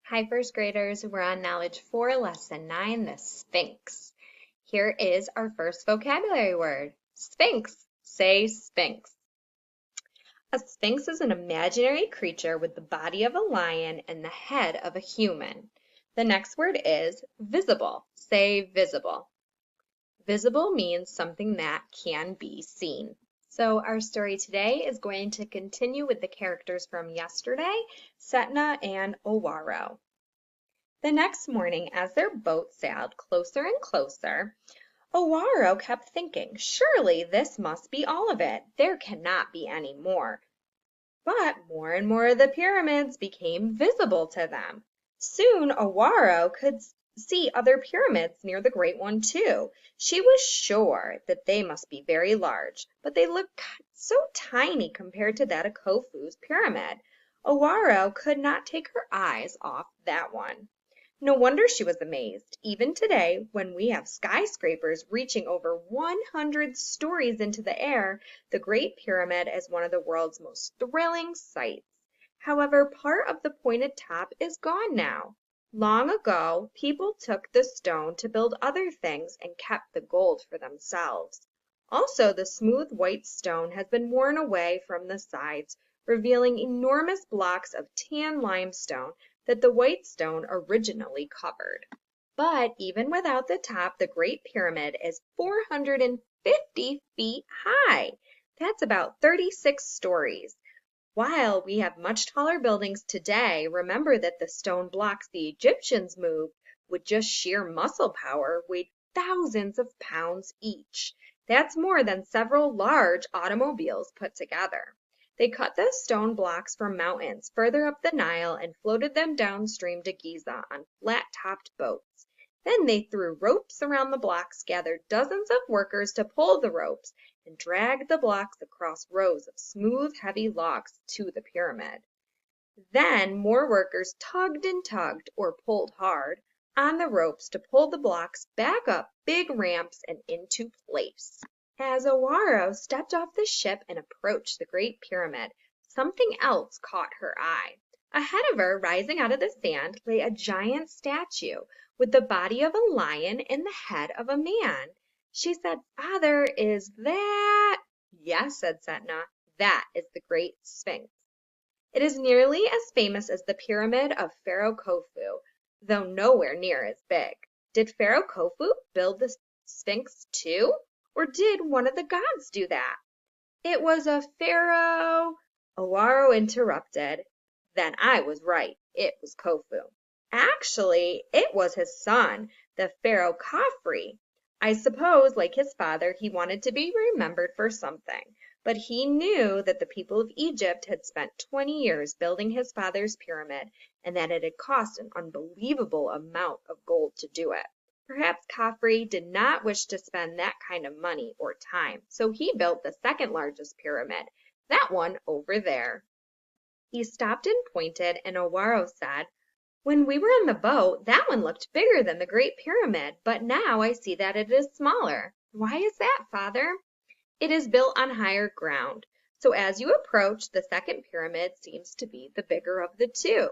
Hi, first graders. We're on Knowledge 4, Lesson 9, the Sphinx. Here is our first vocabulary word, Sphinx. Say Sphinx. A sphinx is an imaginary creature with the body of a lion and the head of a human. The next word is visible. Say visible. Visible means something that can be seen. So our story today is going to continue with the characters from yesterday, Setna and Owaro. The next morning, as their boat sailed closer and closer, Owaro kept thinking, surely this must be all of it. There cannot be any more. But more and more of the pyramids became visible to them. Soon Owaro could see other pyramids near the great one too. She was sure that they must be very large, but they looked so tiny compared to that of Khufu's pyramid. Owaro could not take her eyes off that one. No wonder she was amazed. Even today, when we have skyscrapers reaching over 100 stories into the air, the Great Pyramid is one of the world's most thrilling sights. However, part of the pointed top is gone now. Long ago, people took the stone to build other things and kept the gold for themselves. Also, the smooth white stone has been worn away from the sides, revealing enormous blocks of tan limestone that the white stone originally covered. But even without the top, the Great Pyramid is 450 feet high. That's about 36 stories. While we have much taller buildings today, remember that the stone blocks the Egyptians moved with just sheer muscle power weighed thousands of pounds each. That's more than several large automobiles put together. They cut the stone blocks from mountains further up the Nile and floated them downstream to Giza on flat-topped boats. Then they threw ropes around the blocks, gathered dozens of workers to pull the ropes, and dragged the blocks across rows of smooth, heavy logs to the pyramid. Then more workers tugged and tugged, or pulled hard, on the ropes to pull the blocks back up big ramps and into place. As Owaro stepped off the ship and approached the Great Pyramid, something else caught her eye. Ahead of her, rising out of the sand, lay a giant statue with the body of a lion and the head of a man. She said, "Father, is that—" "Yes," said Setna, "that is the Great Sphinx. It is nearly as famous as the pyramid of Pharaoh Khufu, though nowhere near as big. Did Pharaoh Khufu build the Sphinx too? Or did one of the gods do that?" "It was a pharaoh—" Owaro interrupted. "Then I was right. It was Khufu. Actually, it was his son, the pharaoh Khafre. I suppose, like his father, he wanted to be remembered for something. But he knew that the people of Egypt had spent 20 years building his father's pyramid and that it had cost an unbelievable amount of gold to do it. Perhaps Khafre did not wish to spend that kind of money or time, so he built the second largest pyramid, that one over there." He stopped and pointed, and Owaro said, "When we were in the boat, that one looked bigger than the Great Pyramid, but now I see that it is smaller. Why is that, Father?" "It is built on higher ground, so as you approach, the second pyramid seems to be the bigger of the two.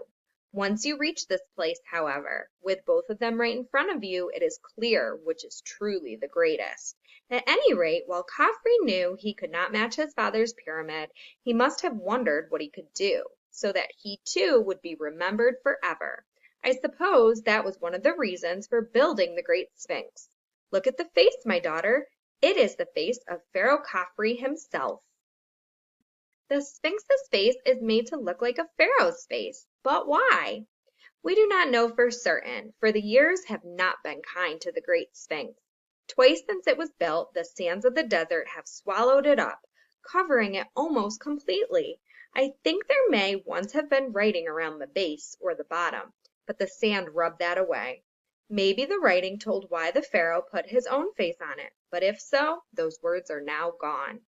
Once you reach this place, however, with both of them right in front of you, it is clear which is truly the greatest. At any rate, while Khafre knew he could not match his father's pyramid, he must have wondered what he could do, so that he too would be remembered forever. I suppose that was one of the reasons for building the Great Sphinx. Look at the face, my daughter. It is the face of Pharaoh Khafre himself." The Sphinx's face is made to look like a pharaoh's face, but why? We do not know for certain, for the years have not been kind to the Great Sphinx. Twice since it was built, the sands of the desert have swallowed it up, covering it almost completely. I think there may once have been writing around the base or the bottom, but the sand rubbed that away. Maybe the writing told why the pharaoh put his own face on it, but if so, those words are now gone.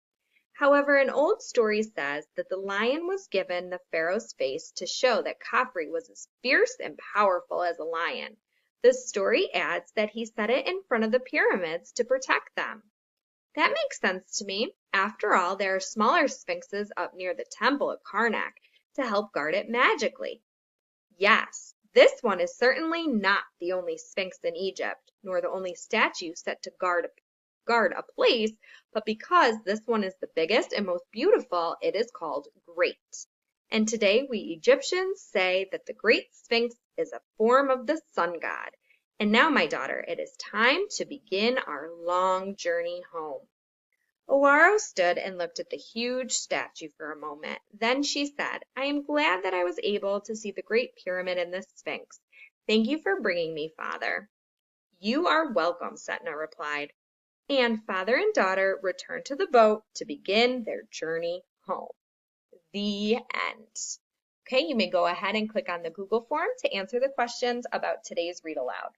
However, an old story says that the lion was given the pharaoh's face to show that Khafre was as fierce and powerful as a lion. The story adds that he set it in front of the pyramids to protect them. That makes sense to me. After all, there are smaller sphinxes up near the temple at Karnak to help guard it magically. Yes, This one is certainly not the only Sphinx in Egypt, nor the only statue set to guard a place, but because this one is the biggest and most beautiful, it is called great. And today we Egyptians say that the Great Sphinx is a form of the sun god. And now, my daughter, it is time to begin our long journey home. Owaro stood and looked at the huge statue for a moment. Then she said, I am glad that I was able to see the Great Pyramid and the Sphinx. Thank you for bringing me, Father. You are welcome, Setna replied. And father and daughter returned to the boat to begin their journey home. The end. Okay, you may go ahead and click on the Google form to answer the questions about today's read aloud.